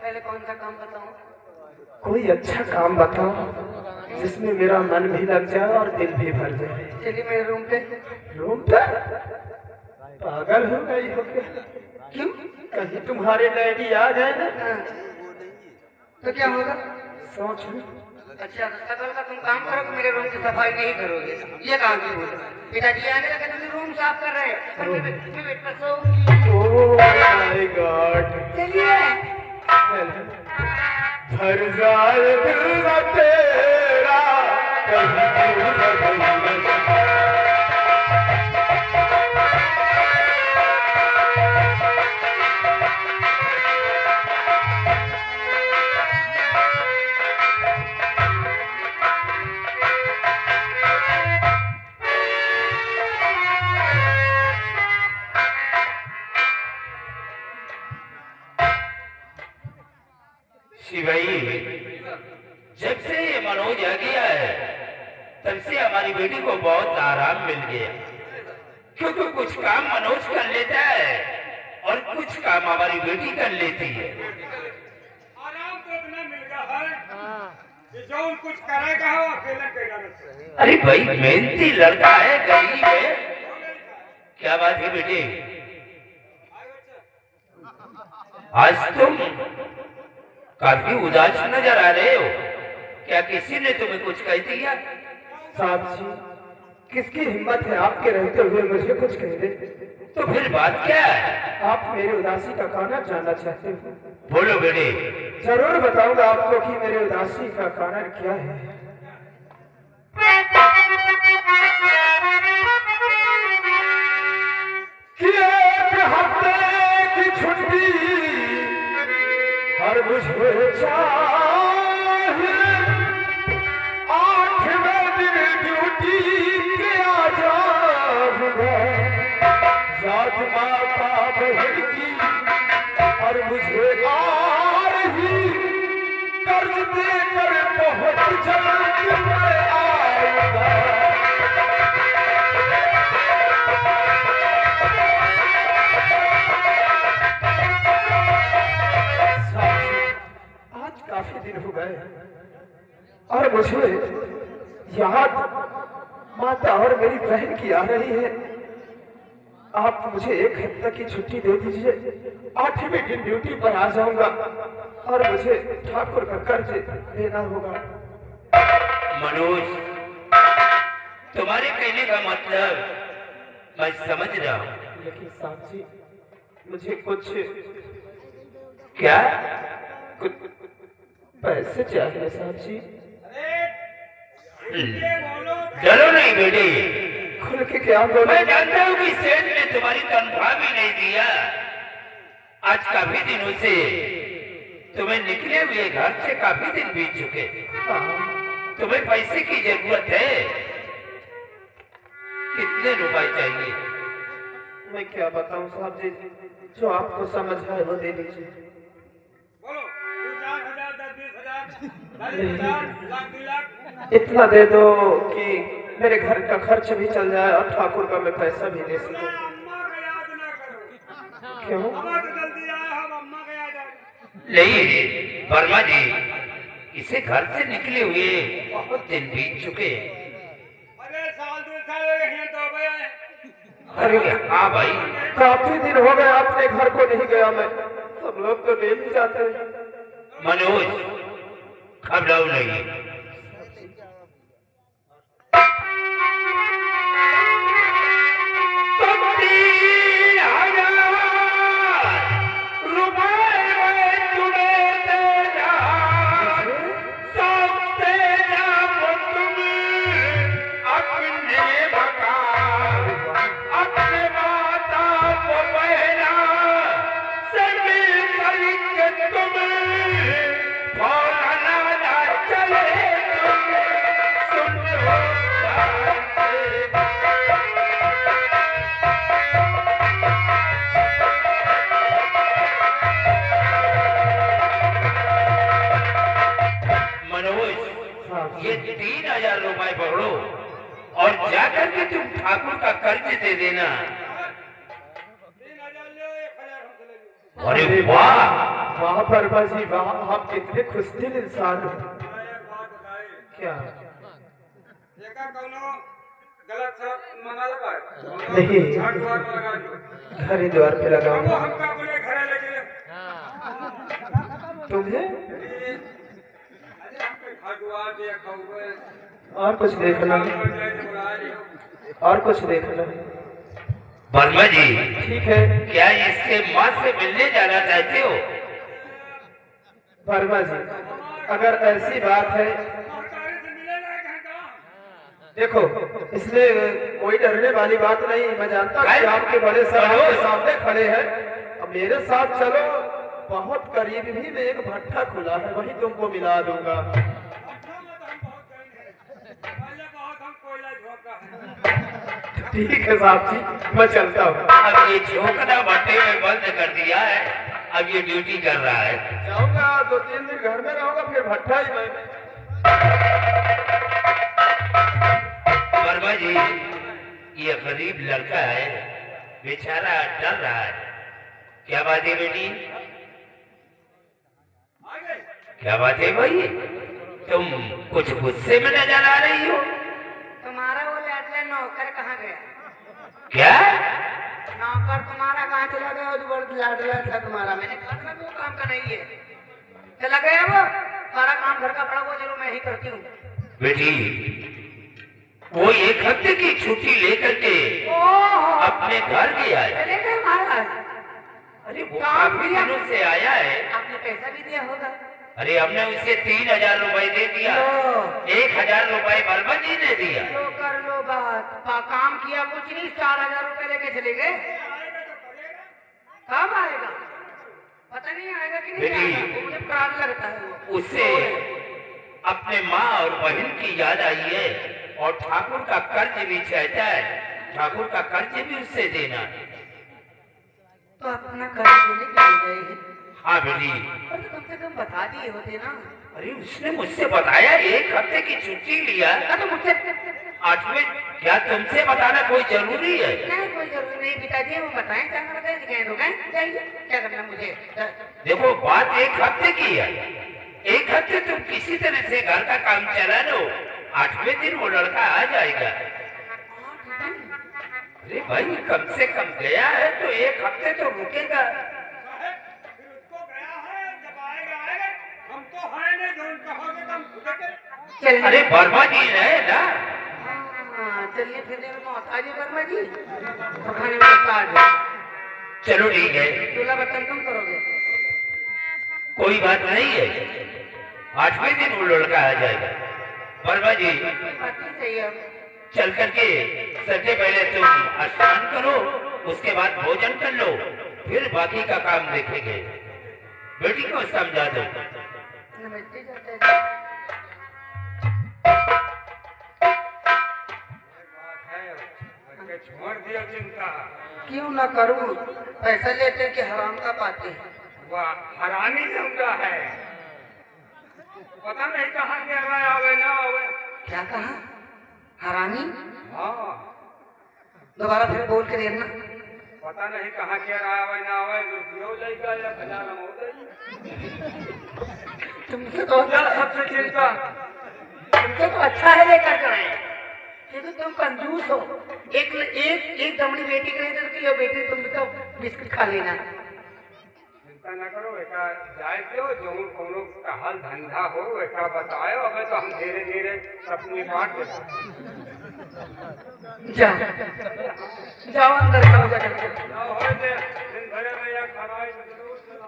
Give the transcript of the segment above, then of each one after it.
पहले कौन सा काम बताऊं? कोई अच्छा काम बताओ जिसमें मेरा मन भी लग जाए और दिल भी भर जाए। चलिए मेरे रूम पे। रूम पे? पागल हो गई हो क्या? क्यों? कहीं तुम्हारे डैडी आ गए ना? हाँ। तो क्या होगा? सोच लो। अच्छा तो सकल का तुम काम करोगे, मेरे रूम की सफाई नहीं करोगे, ये काम क्यों बोला? पिताजी आने लगे तो रूम साफ कर रहे हैं और मैं बेड पर सोऊंगी। Oh my God. चलिए। भर जाए दिल न तेरा कहीं दूर न शिवाई, जब से ये मनोज आ गया है तब से हमारी बेटी को बहुत आराम मिल गया, क्योंकि कुछ काम मनोज कर लेता है और कुछ काम हमारी बेटी कर लेती है। आराम तो इतना मिल गया है कि जो कुछ करेगा वो अकेला करेगा। अरे भाई मेहनती लड़का है, गरीब है। क्या बात है बेटे, आज तुम काफी उदास नजर आ रहे हो, क्या किसी ने तुम्हें कुछ कह दिया? साहब जी, किसकी हिम्मत है आपके रहते हुए मुझे कुछ कह दे? तो फिर बात क्या है? आप मेरे उदासी का कारण जानना चाहते हो? बोलो बेटे। जरूर बताऊंगा आपको कि मेरे उदासी का कारण क्या है। कि एक हफ्ते की छुट्टी हर मुझे चाहिए, 8वें दिन ड्यूटी के आ जाऊंगा, साथ माता बहन की और मुझे आ रही कर्ज देकर बहुत जल्द मैं आऊंगा। आज काफी दिन हो गए और मुझे याद माता और मेरी बहन की आ रही है। आप मुझे 1 हफ्ते की छुट्टी दे दीजिए, 8वें दिन ड्यूटी पर आ जाऊंगा और मुझे ठाकुर का कर्ज देना होगा। मनोज, तुम्हारे कहने का मतलब मैं समझ रहा हूँ, लेकिन साहब जी मुझे कुछ क्या? कुछ पैसे चाहिए साहब जी। डरो नहीं बेटे, खुल के क्या बोलो? मैं जानता हूँ कि सेठ ने तुम्हारी तनख्वाह भी नहीं दिया। आज काफी दिनों से तुम्हें निकले हुए घर से काफी दिन बीत चुके, तुम्हें पैसे की जरूरत है। कितने रुपए चाहिए? मैं क्या बताऊं साहब जी, जो आपको समझ आए वो दे दीजिए। बोलो 4,000, 10,000, 20,000, लाख 2 लाख। इतना दे दो कि मेरे घर का खर्च भी चल जाए और ठाकुर का मैं पैसा भी दे सकूं। अम्मा का याद ना करो। क्यों? अम्मा तो जल्दी आए, हम अम्मा का याद आए। नहीं वर्मा जी, इसे घर से निकले हुए बहुत दिन बीत चुके। अरे साल 2 साल हो गए हैं तो भैया। अरे हाँ भाई, काफी दिन हो गए आपने घर को नहीं गया मैं, सब लोग तो ले ही जाते हैं। मनोज घबराओ नहीं, ये 3,000 रुपए पकड़ो और जाकर के तुम ठाकुर का कर्ज दे देना। 3,000 ले, 1,000 हमसे ले लो। अरे वाह, वाह वर्मा जी वाह, आप कितने खुशदिल इंसान हो। एक बात बताई, क्या? एका कौनो गलत शब्द मंगल पर नहीं। घर द्वार में लगा दियो। घर ही द्वार पे अब वो लगाऊंगा। हमका अपने घरे लेके तुम्हें अरे हमके घर द्वार दिया कौवे और कुछ देखना, और कुछ देखना। वर्मा जी ठीक है क्या इसके माँ से मिलने जाना चाहते हो? वर्मा जी, अगर ऐसी बात है, सरकारी से मिले ना एक घंटा। देखो इसमें कोई डरने वाली बात नहीं। मैं जानता हूँ कि आपके बड़े सर आपके सामने खड़े हैं। अब मेरे साथ चलो, बहुत करीब ही में एक भट्ठा खुला है, वहीं तुमको मिला दूंगा। अच्छा में तो हम बहुत गए हैं। पहले बहुत हम कोयला झोंका है। ठीक है साहब जी, मैं चलता हूँ। अब ये झोंकना भट्टे में बंद कर दिया है, अब ये ड्यूटी कर रहा है। जाऊंगा 2-3 दिन घर में रहूंगा, फिर भट्ठा ही मैं। वर्मा जी ये गरीब लड़का है, बेचारा डर रहा है। क्या बात है बेटी, आगे क्या बात है भाई? तुम कुछ गुस्से में नजर आ रही हो। तुम्हारा वो लाडला नौकर कहाँ गया? क्या? नौकर तुम्हारा कहाँ चला गया? वो जो बड़ा लाडला था तुम्हारा, मैंने कहा था वो काम का नहीं है, चला गया वो। सारा काम घर का पड़ा, वो चलो मैं ही करती हूँ। बेटी वो 1 हफ्ते की छुट्टी लेकर के ओह, अपने घर गया है। चले गए महाराज? अरे वो काम काफी किया? दिनों से आया है। आपने पैसा भी दिया होगा? अरे हमने उसे 3000 रुपए दे दिया, लो। 1000 रुपए वर्मा जी ने दिया। लो कर लो बात, काम किया कुछ नहीं, 4000 रुपए लेके चले गए। कब आएगा? पता नहीं आएगा कि नहीं बेटी, आएगा, वो मुझे प्राण लगता है वो। उसे अपने माँ और बहन की याद आई है, और ठाकुर का कर्ज भी चाहता है। ठाकुर का कर्ज भी उससे देना है। तो अपना कर्ज देने के लिए गए हैं? हाँ बेटी। और तो कम से कम बता दिए होते ना। अरे उसने मुझसे बताया 1 हफ्ते की छुट्टी लिया। तो मुझसे 8वें, क्या तुमसे बताना कोई जरूरी है? नहीं, कोई जरूरत नहीं पिताजी, वो बताएं, क्या बताएं, दिखाएं तो कहें, चाहिए क्या करना मुझे। देखो बात 1 हफ्ते की है। 1 हफ्ते तुम किसी तरह से घर का काम चला लो, 8वें दिन वो लड़का आ जाएगा। अरे भाई कम से कम गया है तो 1 हफ्ते तो रुकेगा। साहब, फिर उसको गया है, जब आएगा आएगा। हम तो है नहीं, जो कहोगे तो हम खुद के चलिए। अरे वर्मा जी है ना। हाँ, चलिए फिरने में मोहताज है वर्मा जी, और खाने में मोहताज है। चलो ठीक है, दूल्हा बर्तन तुम करोगे? कोई बात नहीं है। 8वें दिन वो लड़का आ जाएगा। वर्मा जी कोई बात नहीं, सही है। चल करके सबसे पहले तुम स्नान करो, उसके बाद भोजन कर लो, फिर बाकी का काम देखेंगे। बेटी को समझा दो। नमस्ते चाचा जी। बात है, उसके छोड़ दिया चिंता। क्यों ना करूं? पैसा लेते कि हराम का पाते हैं। वह हरामी जमता है, पता नहीं कहाँ के आवे ना आवे। क्या कहा? हरामी? हाँ, दोबारा फिर बोल के देखना। पता नहीं कहाँ के आवे ना आवे, जो जाएगा या खजाना हो जाएगा। तुमसे तो क्या सबसे चिंता? तुमसे तो अच्छा है लेकर जाए, क्योंकि तुम कंजूस हो। एक एक एक दमड़ी बेटी के लिए के लिए बेटी, तुम तो बिस्किट खा लेना। चिंता न करो, एका जाए दो, जो कोनो का हल धंधा हो एका बताओ, अबे तो हम धीरे धीरे अपनी बात देता। जाओ जाओ अंदर जाओ, जाकर के। ना हो दे, दिन भर में या खराई जरूर चला।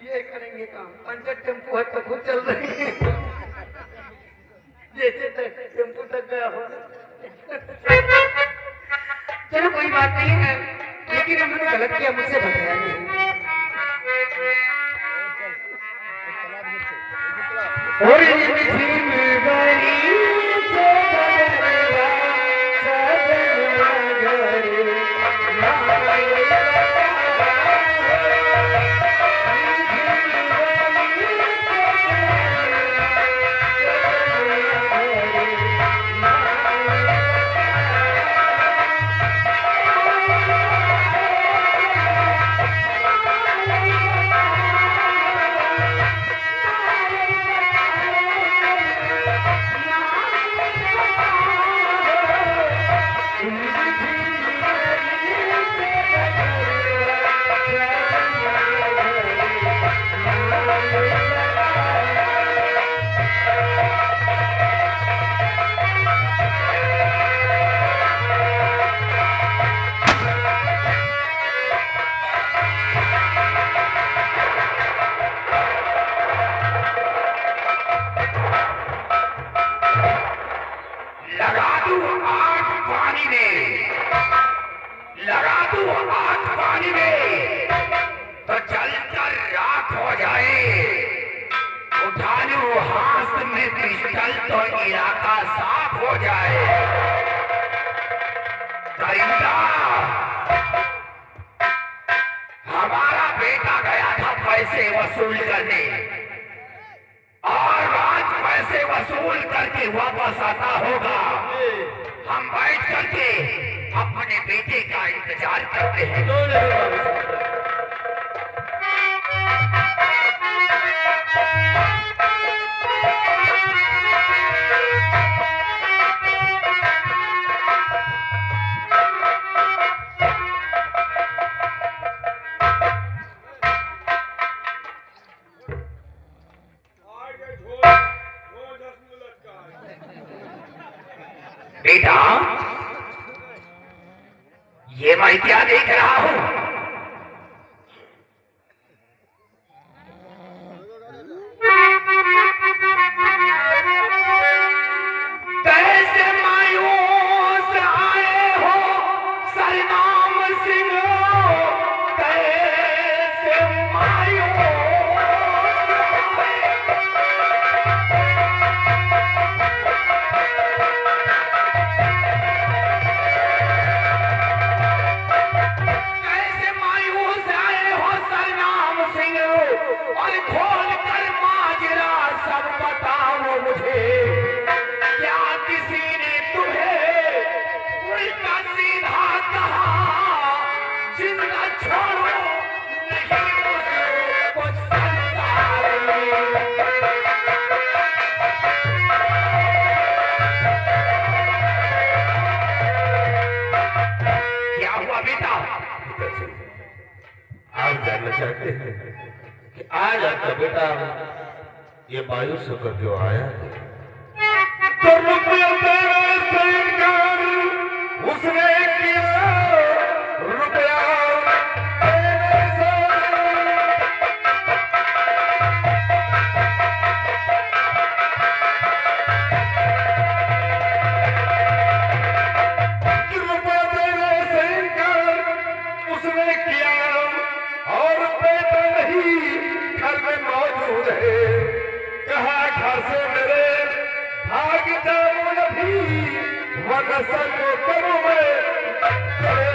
ये करेंगे काम। पंचर टेम्पो है तो खुद चल रहे हैं, जैसे टेम्पो तक गया हो। चलो कोई बात नहीं है, लेकिन हमने गलत किया, मुझसे बताया नहीं। और ये मिठी बनी से बदलवा सजन मगर पानी में, लगा दूं आग पानी में तो जलकर राख हो जाए, उठा लूं हाथ में पिस्टल तो इलाका साफ हो जाए। करिंदा, हमारा बेटा गया था पैसे वसूल करने और आज पैसे वसूल करके वापस आता होगा। हम बैठ करके अपने बेटे का इंतजार करते हैं। बेटा, ये मैं क्या देख रहा हूं? कैसे मायूस आए हो सरनाम सिंह, कैसे मायूस आए हो सरनाम सिंह, और खोल कर माजरा सब बताओ मुझे। क्या किसी ने तुम्हें उल्टा सीधा कहा, जिंदा छोड़ो नहीं उसको संसार में। क्या हुआ बेटा? आप जानना चाहते हैं कि आज आपका बेटा ये मायूस होकर जो आया है, तो रुपये देने से इनकार उसने किया, रुपया देने से रुपया देने से इनकार उसने किया और बेटा नहीं घर में मौजूद है। कहा घर से मेरे भाग जाऊं अभी, वरना सब करूं मैं करे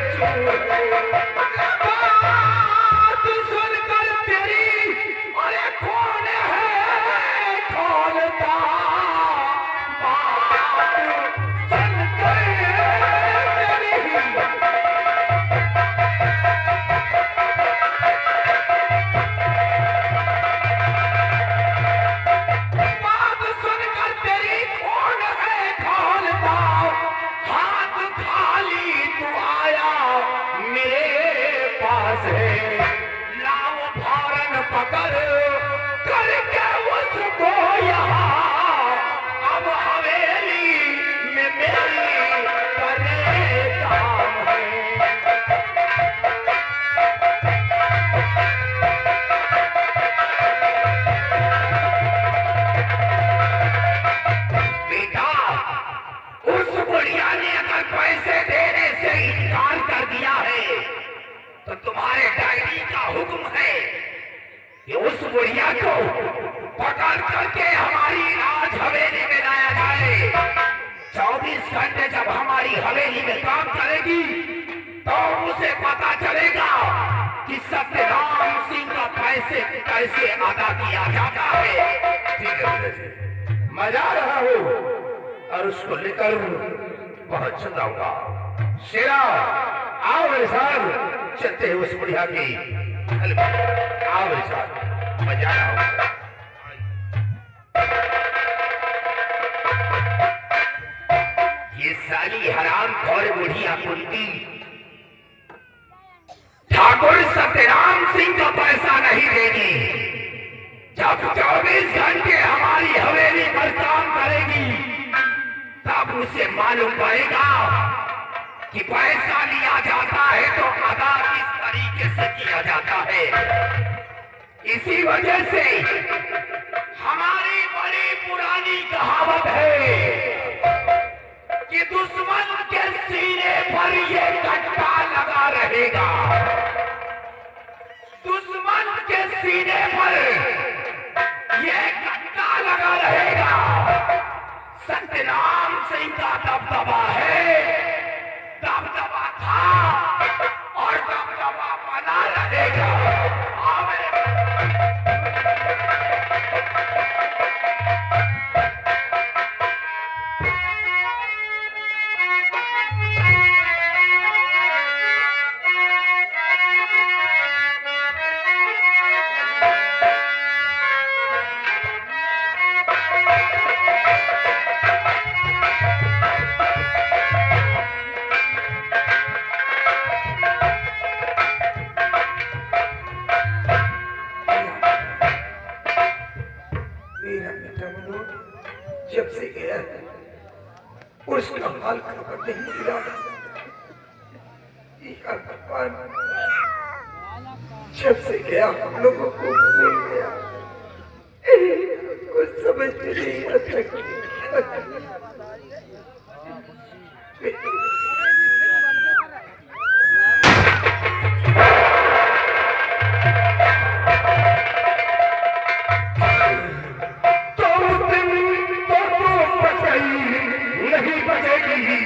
बात सुनकर तेरी, अरे कौन है खोलता, बात सुनकर तेरी। बात सुनकर तेरी कौन है खोलता, हाथ खाली तू आया मेरे पास है। लाओ फौरन पकड़ करके उसको यहाँ, अब हवेली में मेरी करे काम है। बेटा, उस बुढ़िया ने अगर पैसे देने से इनकार कर दिया है तो तुम्हारे डायरी का हुक्म है कि उस बुढ़िया को पकड़ करके हमारी राज हवेली में लाया जाए। 24 घंटे जब हमारी हवेली में काम करेगी तो उसे पता चलेगा कि सत्यराम सिंह का पैसे कैसे अदा किया जाता है। ठीक है बेटा जी, मैं जा रहा हूँ और उसको लेकर पहुंच जाऊंगा। शेरा, आओ मेरे साथ, चलते हैं उस बुढ़िया की घर में। आओ मेरे साथ, मैं जा रहा हूँ। ये साली हराम खोर बुढ़िया कुंती ठाकुर सत्यराम सिंह का पैसा नहीं देगी। जब 24 घंटे हमारी हवेली पर काम करेगी तब उसे मालूम पड़ेगा कि पैसा लिया जाता है तो अदा किस तरीके से किया जाता है। इसी वजह से हमारी बड़ी पुरानी कहावत है, कि दुश्मन के सीने पर ये कट्टा लगा रहेगा, दुश्मन के सीने पर ये कट्टा लगा रहेगा। सत्यनाम सिंह का दबदबा है, दबदबा था और दबदबा बना रहेगा। हाँ मेरे मेरा बेटा मनोज जब से गया उसका हाल खबर नहीं मिला। या भगवान, जब से गया हम लोगों को भूल गया, कुछ समझ में नहीं आता। नहीं बचेगी।